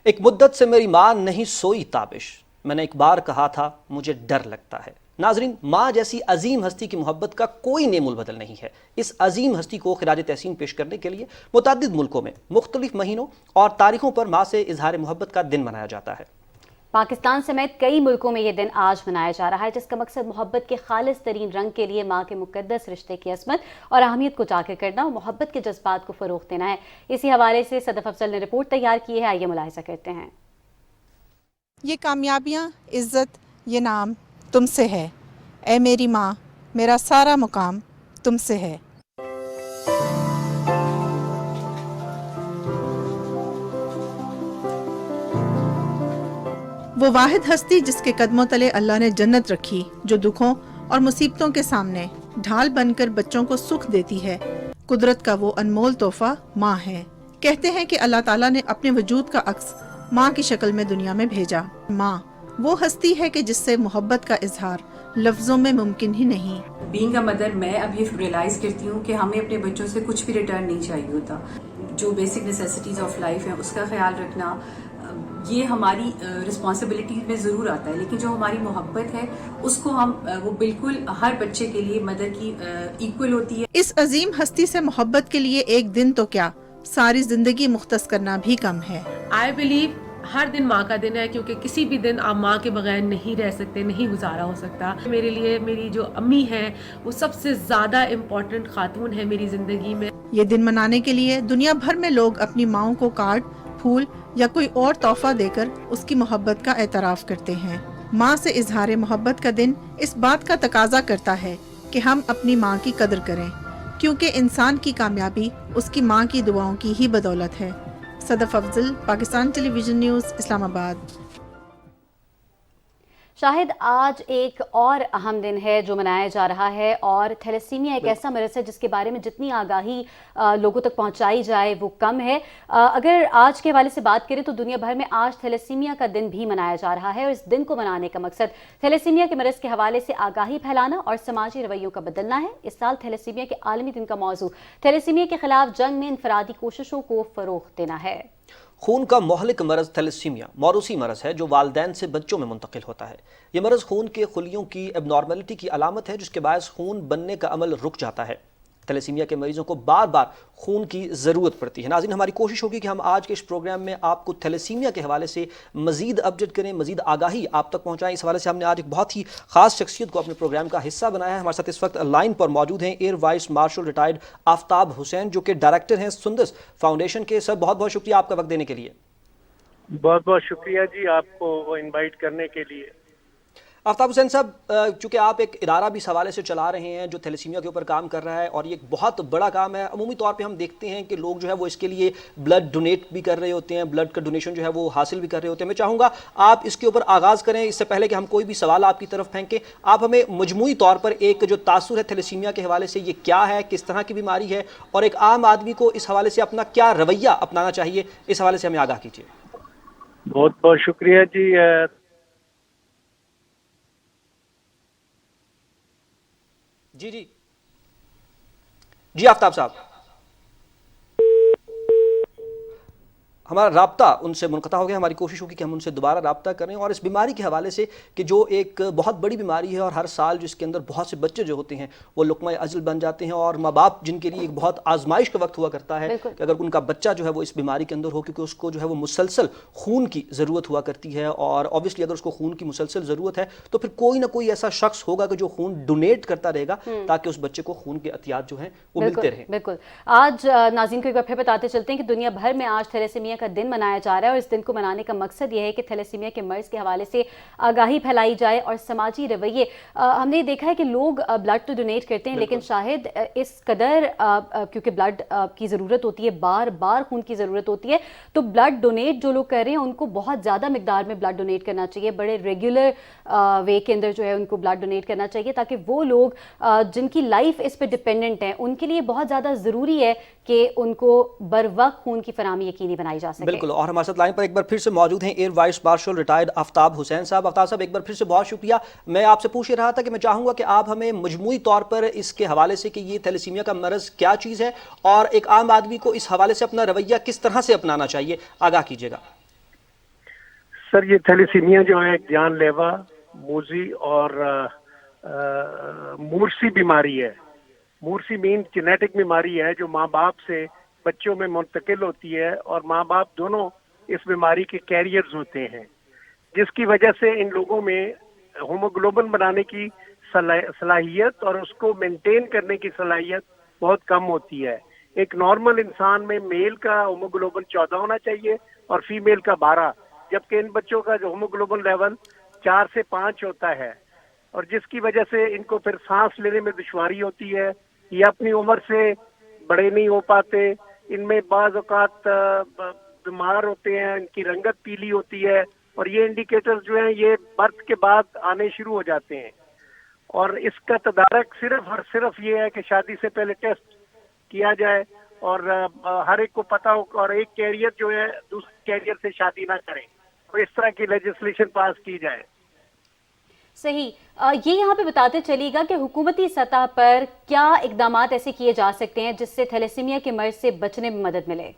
एक मुद्दत से मेरी माँ नहीं सोई ताबिश, मैंने एक बार कहा था मुझे डर लगता है। नाजरीन, माँ जैसी अजीम हस्ती की मोहब्बत का कोई नेमुल बदल नहीं है। इस अजीम हस्ती को खिराज तहसीन पेश करने के लिए मुतअद्दिद मुल्कों में मुख्तलिफ महीनों और तारीखों पर माँ से इजहार मोहब्बत का दिन मनाया जाता है। पाकिस्तान समेत कई मुल्कों में ये दिन आज मनाया जा रहा है, जिसका मकसद मोहब्बत के खालिस तरीन रंग के लिए माँ के मुकद्दस रिश्ते की असमत और अहमियत को जाकर करना और मोहब्बत के जज्बात को फ़रोग़ देना है। इसी हवाले से सदफ अफजल ने रिपोर्ट तैयार की है, आइए मुलाहिज़ा करते हैं। ये कामयाबियाँ, इज़्ज़त, ये नाम तुमसे है, ऐ मेरी माँ, मेरा सारा मुकाम तुमसे है। वो वाहिद हस्ती जिसके कदमों तले अल्लाह ने जन्नत रखी, जो दुखों और मुसीबतों के सामने ढाल बनकर बच्चों को सुख देती है। कुदरत का वो अनमोल तोहफा माँ है। कहते हैं कि अल्लाह ताला ने अपने वजूद का अक्स माँ की शक्ल में दुनिया में भेजा। माँ वो हस्ती है कि जिससे मोहब्बत का इजहार लफ्जों में मुमकिन ही नहीं। बीइंग अ मदर, मैं अभी रियलाइज करती हूँ कि हमें अपने बच्चों से कुछ भी रिटर्न नहीं चाहिए होता। जो बेसिक नेसेसिटीज ऑफ लाइफ है उसका ख्याल रखना, ये हमारी रिस्पॉन्सिबिलिटी में ज़रूर आता है, लेकिन जो हमारी मोहब्बत है उसको हम वो बिल्कुल हर बच्चे के लिए मदर की इक्वल होती है। इस अजीम हस्ती से मोहब्बत के लिए एक दिन तो क्या, सारी जिंदगी मुख्तस करना भी कम है। आई बिलीव हर दिन माँ का दिन है, क्योंकि किसी भी दिन आप माँ के बगैर नहीं रह सकते, नहीं गुजारा हो सकता। मेरे लिए मेरी जो अम्मी है वो सबसे ज़्यादा इम्पोर्टेंट खातून है मेरी ज़िंदगी में। ये दिन मनाने के लिए दुनिया भर में लोग अपनी माँओं को कार्ड, फूल या कोई और तोहफा देकर उसकी मोहब्बत का एतराफ़ करते हैं। माँ से इजहार मोहब्बत का दिन इस बात का तकाजा करता है कि हम अपनी माँ की कदर करें, क्योंकि इंसान की कामयाबी उसकी माँ की दुआओं की ही बदौलत है। Sadaf Afzal, Pakistan television news, Islamabad. शाहिद, आज एक और अहम दिन है जो मनाया जा रहा है, और थैलेसीमिया एक ऐसा मरज़ है जिसके बारे में जितनी आगाही लोगों तक पहुंचाई जाए वो कम है। अगर आज के हवाले से बात करें तो दुनिया भर में आज थैलेसीमिया का दिन भी मनाया जा रहा है, और इस दिन को मनाने का मकसद थैलेसीमिया के मरज़ के हवाले से आगाही फैलाना और समाजी रवैयों का बदलना है। इस साल थैलेसीमिया के आलमी दिन का मौजू थैलेसीमिया के खिलाफ जंग में इनफरादी कोशिशों को फ़रोग़ देना है। खून का मोहलिक मरज़ थैलेसीमिया मौरूसी मरज़ है जो वालिदैन से बच्चों में मुंतकिल होता है। ये मरज़ खून के खुलियों की एबनॉर्मलिटी की अलामत है, जिसके बायस खून बनने का अमल रुक जाता है। تھیلیسیمیا کے مریضوں کو بار بار خون کی ضرورت پڑتی ہے۔ ناظرین، ہماری کوشش ہوگی کہ ہم آج کے اس پروگرام میں آپ کو تھیلیسیمیا کے حوالے سے مزید اپڈیٹ کریں، مزید آگاہی آپ تک پہنچائیں۔ اس حوالے سے ہم نے آج ایک بہت ہی خاص شخصیت کو اپنے پروگرام کا حصہ بنایا ہے۔ ہمارے ساتھ اس وقت لائن پر موجود ہیں ایئر وائس مارشل ریٹائرڈ آفتاب حسین، جو کہ ڈائریکٹر ہیں سندس فاؤنڈیشن کے۔ سر، بہت بہت شکریہ آپ کا وقت دینے کے لیے۔ بہت بہت شکریہ جی آپ کو انوائٹ کرنے کے لیے۔ آفتاب حسین صاحب، چونکہ آپ ایک ادارہ بھی اس حوالے سے چلا رہے ہیں جو تھیلیسیمیا کے اوپر کام کر رہا ہے، اور یہ ایک بہت بڑا کام ہے۔ عمومی طور پہ ہم دیکھتے ہیں کہ لوگ جو ہے وہ اس کے لیے بلڈ ڈونیٹ بھی کر رہے ہوتے ہیں، بلڈ کا ڈونیشن جو ہے وہ حاصل بھی کر رہے ہوتے ہیں۔ میں چاہوں گا آپ اس کے اوپر آغاز کریں، اس سے پہلے کہ ہم کوئی بھی سوال آپ کی طرف پھینکیں۔ آپ ہمیں مجموعی طور پر ایک جو تاثر ہے تھیلیسیمیا کے حوالے سے، یہ کیا ہے، کس طرح کی بیماری ہے، اور ایک عام آدمی کو اس حوالے سے اپنا کیا رویہ اپنانا چاہیے، اس حوالے سے ہمیں آگاہ کیجیے۔ بہت بہت شکریہ جی۔ جی آفتاب صاحب، ہمارا رابطہ ان سے منقطع ہو گیا۔ ہماری کوشش ہوگی کہ ہم ان سے دوبارہ رابطہ کریں، اور اس بیماری کے حوالے سے کہ جو ایک بہت بڑی بیماری ہے، اور ہر سال جس کے اندر بہت سے بچے جو ہوتے ہیں وہ لقمہ اجل بن جاتے ہیں، اور ماں باپ جن کے لیے ایک بہت آزمائش کا وقت ہوا کرتا ہے کہ اگر ان کا بچہ جو ہے وہ اس بیماری کے اندر ہو، کیونکہ اس کو جو ہے وہ مسلسل خون کی ضرورت ہوا کرتی ہے، اور اوبویسلی اگر اس کو خون کی مسلسل ضرورت ہے تو پھر کوئی نہ کوئی ایسا شخص ہوگا کہ جو خون ڈونیٹ کرتا رہے گا تاکہ اس بچے کو خون کے عطیات جو ہیں وہ ملتے رہیں۔ بالکل۔ آج ناظرین کو ایک بار پھر بتاتے چلتے ہیں کہ دنیا بھر میں آج تھیلیسیمیا کا دن منایا جا رہا ہے، اور اس دن کو منانے کا مقصد یہ ہے کہ تھیلیسیمیا کے مرض کے حوالے سے آگاہی پھیلائی جائے اور سماجی رویے۔ ہم نے دیکھا ہے کہ لوگ بلڈ تو ڈونیٹ کرتے ہیں، لیکن شاہد اس قدر کیونکہ بلڈ کی ضرورت ہوتی ہے، بار بار خون کی ضرورت ہوتی ہے، تو بلڈ ڈونیٹ جو لوگ کر رہے ہیں ان کو بہت زیادہ مقدار میں بلڈ ڈونیٹ کرنا چاہیے، بڑے ریگولر وے کے اندر جو ہے ان کو بلڈ ڈونیٹ کرنا چاہیے، تاکہ وہ لوگ جن کی لائف اس پہ ڈپینڈنٹ ہیں ان کے لیے بہت زیادہ ضروری ہے کہ ان کو بر وقت خون کی فراہمی یقینی بنائی جا سکے۔ بالکل، اور ہمارے ساتھ لائن پر ایک بار پھر سے موجود ہیں ایئر وائس مارشل ریٹائرڈ آفتاب حسین صاحب۔ آفتاب صاحب، ایک بار پھر سے بہت شکریہ۔ میں آپ سے پوچھ رہا تھا کہ میں چاہوں گا کہ آپ ہمیں مجموعی طور پر اس کے حوالے سے کہ یہ تھیلیسیمیا کا مرض کیا چیز ہے، اور ایک عام آدمی کو اس حوالے سے اپنا رویہ کس طرح سے اپنانا چاہیے، آگاہ کیجیے گا۔ سر، یہ تھیلیسیمیا جو ہے ایک جان لیوا موذی اور مورسی بیماری ہے۔ مورسی مین جینیٹک بیماری ہے جو ماں باپ سے بچوں میں منتقل ہوتی ہے، اور ماں باپ دونوں اس بیماری کے کیریئرز ہوتے ہیں، جس کی وجہ سے ان لوگوں میں ہوموگلوبن بنانے کی صلاحیت اور اس کو مینٹین کرنے کی صلاحیت بہت کم ہوتی ہے۔ ایک نارمل انسان میں میل کا ہوموگلوبن 14 ہونا چاہیے اور فیمیل کا 12، جبکہ ان بچوں کا جو ہوموگلوبن لیول 4 سے 5 ہوتا ہے، اور جس کی وجہ سے ان کو پھر سانس لینے میں دشواری ہوتی ہے، یہ اپنی عمر سے بڑے نہیں ہو پاتے، ان میں بعض اوقات بیمار ہوتے ہیں، ان کی رنگت پیلی ہوتی ہے، اور یہ انڈیکیٹرز جو ہیں یہ برتھ کے بعد آنے شروع ہو جاتے ہیں۔ اور اس کا تدارک صرف اور صرف یہ ہے کہ شادی سے پہلے ٹیسٹ کیا جائے، اور ہر ایک کو پتا ہو، اور ایک کیریئر جو ہے دوسرے کیریئر سے شادی نہ کرے، تو اس طرح کی لیجسلیشن پاس کی جائے۔ صحیح۔ یہ یہاں پہ بتاتے چلیے گا کہ حکومتی سطح پر کیا اقدامات ایسے کیے جا سکتے ہیں جس سے تھیلیسیمیا کے مرض سے بچنے میں مدد ملے؟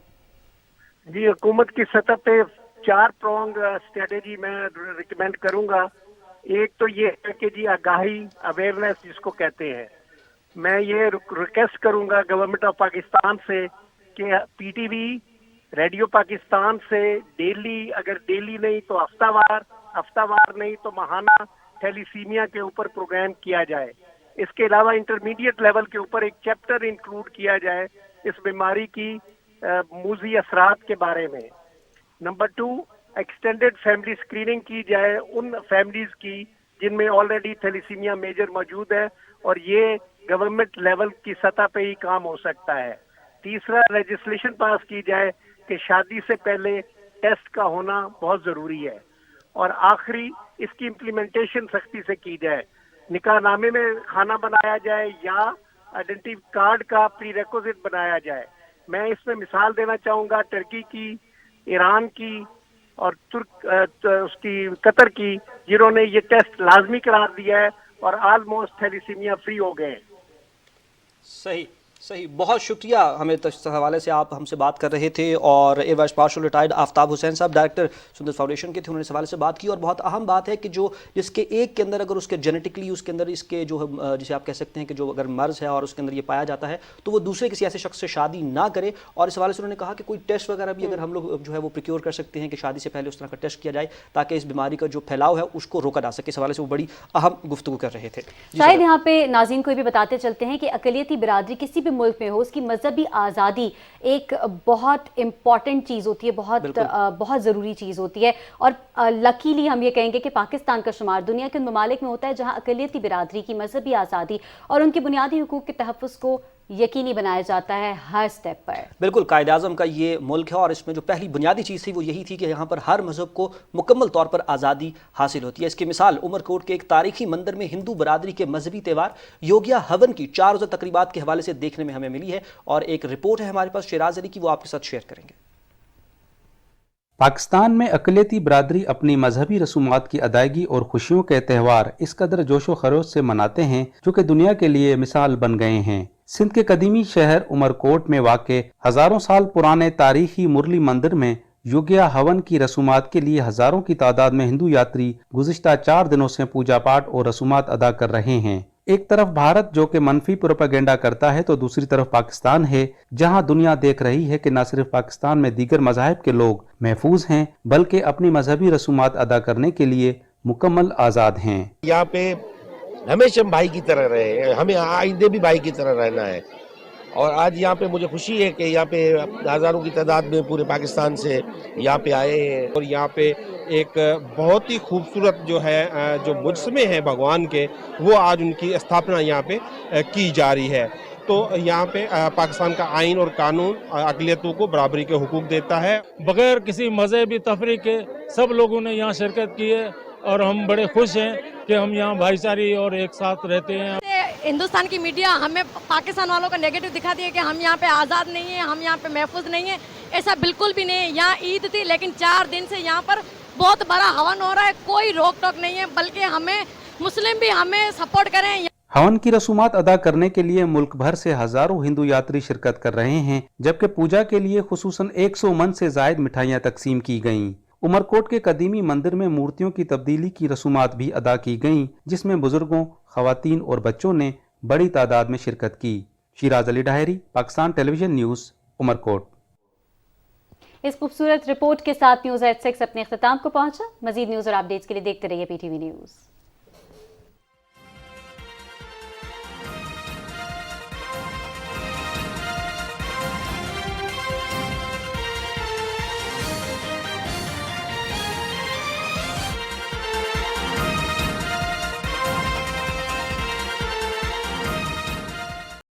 جی، حکومت کی سطح پہ 4 پرونگ اسٹریٹجی میں ریکمینڈ کروں گا۔ ایک تو یہ ہے کہ جی آگاہی، اویئرنیس جس کو کہتے ہیں، میں یہ ریکویسٹ کروں گا گورنمنٹ آف پاکستان سے کہ P T V, radio Pakistan سے ڈیلی، اگر ڈیلی نہیں تو ہفتہ وار نہیں تو ماہانہ تھیلیسیمیا کے اوپر پروگرام کیا جائے۔ اس کے علاوہ انٹرمیڈیٹ لیول کے اوپر ایک چیپٹر انکلوڈ کیا جائے اس بیماری کی موذی اثرات کے بارے میں۔ نمبر 2، ایکسٹینڈڈ فیملی اسکریننگ کی جائے ان فیملیز کی جن میں آلریڈی تھیلیسیمیا میجر موجود ہے، اور یہ گورنمنٹ لیول کی سطح پہ ہی کام ہو سکتا ہے۔ تیسرا، لیجسلیشن پاس کی جائے کہ شادی سے پہلے ٹیسٹ کا ہونا بہت ضروری ہے، اور آخری اس کی امپلیمنٹیشن سختی سے کی جائے، نکاح نامے میں کھانا بنایا جائے یا آئیڈینٹی کارڈ کا پری ریکوزٹ بنایا جائے۔ میں اس میں مثال دینا چاہوں گا ترکی کی، ایران کی، اور اس کی قطر کی، جنہوں نے یہ ٹیسٹ لازمی قرار دیا ہے اور آلموسٹ تھیلیسیمیا فری ہو گئے ہیں۔ صحیح۔ सही, बहुत शुक्रिया। हमें इस हवाले से आप हमसे बात कर रहे थे और air vice marshal retired Aftab Hussain साहब डायरेक्टर सुंदर फाउंडेशन के थे, उन्होंने इस हवाले से बात की। और बहुत अहम बात है कि जो जिसके एक के अंदर अगर उसके जेनेटिकली उसके अंदर इसके जो जिसे आप कह सकते हैं कि जो अगर मर्ज है और उसके अंदर ये पाया जाता है तो वो दूसरे किसी ऐसे शख्स से शादी ना करे। और इस हवाले से उन्होंने कहा कि कोई टेस्ट वगैरह भी अगर हम लोग जो है वो प्रिक्योर कर सकते हैं कि शादी से पहले उस तरह का टेस्ट किया जाए ताकि इस बीमारी का जो फैलाव है उसको रोका जा सके। इस हवाले से वो बड़ी अहम गुफ्तगू कर रहे थे। शायद यहाँ पे नाज़रीन को भी बताते चलते हैं कि अक़लियती बिरादरी किसी भी मुल्क में हो, उसकी मजहबी आज़ादी एक बहुत इम्पॉर्टेंट चीज़ होती है, बहुत ज़रूरी चीज़ होती है। और लकीली हम ये कहेंगे कि पाकिस्तान का शुमार दुनिया के उन ममालिक में होता है जहाँ अक़लियती बिरादरी की मजहबी आज़ादी और उनकी बुनियादी हुकूक के तहफ़्फ़ुज़ को यकीनी बनाया जाता है हर स्टेप पर। बिल्कुल, कायद-ए-आज़म का ये मुल्क है और इसमें जो पहली बुनियादी चीज़ थी वो यही थी कि यहाँ पर हर मज़हब को मुकम्मल तौर पर आज़ादी हासिल होती है। इसकी मिसाल उमरकोट के एक तारीखी मंदिर में हिंदू बरादरी के मजहबी त्यौहार योगिया हवन की 4 रोज़ा तकरीबात के हवाले से देखने में हमें मिली है और एक रिपोर्ट है हमारे पास शिराज अली की, वो आपके साथ शेयर करेंगे। पाकिस्तान में अक़लियती बरादरी अपनी मजहबी रसूमात की अदायगी और खुशियों के त्यौहार इस कदर जोशो खरोश से मनाते हैं जो कि दुनिया के लिए मिसाल बन गए हैं। सिंध के कदीमी शहर उमरकोट में वाक़े हज़ारों साल पुराने तारीखी मुरली मंदिर में योगिया हवन की रसूमात के लिए हज़ारों की तादाद में हिंदू यात्री गुज़िश्ता 4 दिनों से पूजा पाठ और रसूमात अदा कर रहे हैं। एक तरफ भारत जो कि मनफी प्रोपेगेंडा करता है तो दूसरी तरफ पाकिस्तान है जहां दुनिया देख रही है कि न सिर्फ पाकिस्तान में दीगर मज़ाहिब के लोग महफूज हैं बल्कि अपनी मजहबी रसूमात अदा करने के लिए मुकम्मल आज़ाद हैं। यहाँ पे हमेशा हम भाई की तरह रहे, हमें आइंदे भी भाई की तरह रहना है। और आज यहाँ पे मुझे खुशी है कि यहाँ पे हज़ारों की तादाद में पूरे पाकिस्तान से यहाँ पे आए हैं और यहाँ पे एक बहुत ही खूबसूरत जो है जो मुजस्मे हैं भगवान के, वो आज उनकी स्थापना यहाँ पे की जा रही है। तो यहाँ पे पाकिस्तान का आइन और कानून अक़लियतों को बराबरी के हुकूक देता है। बगैर किसी मजहबी तफरीक के सब लोगों ने यहाँ शिरकत की है और हम बड़े खुश हैं कि हम यहाँ भाईचारी और एक साथ रहते हैं। हिंदुस्तान की मीडिया हमें पाकिस्तान वालों का नेगेटिव दिखाती है कि हम यहाँ पे आज़ाद नहीं हैं, हम यहाँ पे महफूज नहीं हैं। ऐसा बिल्कुल भी नहीं है। यहाँ ईद थी लेकिन 4 दिन से यहाँ पर बहुत बड़ा हवन हो रहा है, कोई रोक टोक नहीं है, बल्कि हमें मुस्लिम भी हमें सपोर्ट करें। हवन की रसूमात अदा करने के लिए मुल्क भर से हजारों हिंदू यात्री शिरकत कर रहे हैं जबकि पूजा के लिए खुसूसन 100 मन से जायद मिठाइयाँ तकसीम की गयीं। उमरकोट के कदीमी मंदिर में मूर्तियों की तब्दीली की रसूमात भी अदा की गईं जिसमें बुजुर्गों, खवातीन और बच्चों ने बड़ी तादाद में शिरकत की। Shiraz Ali Dahri, Pakistan television news, Umerkot. इस खूबसूरत रिपोर्ट के साथ न्यूज़ एट 6 अपने इख्तिताम को पहुंचा। मजीद न्यूज़ और अपडेट्स के लिए देखते रहिए PTV न्यूज़।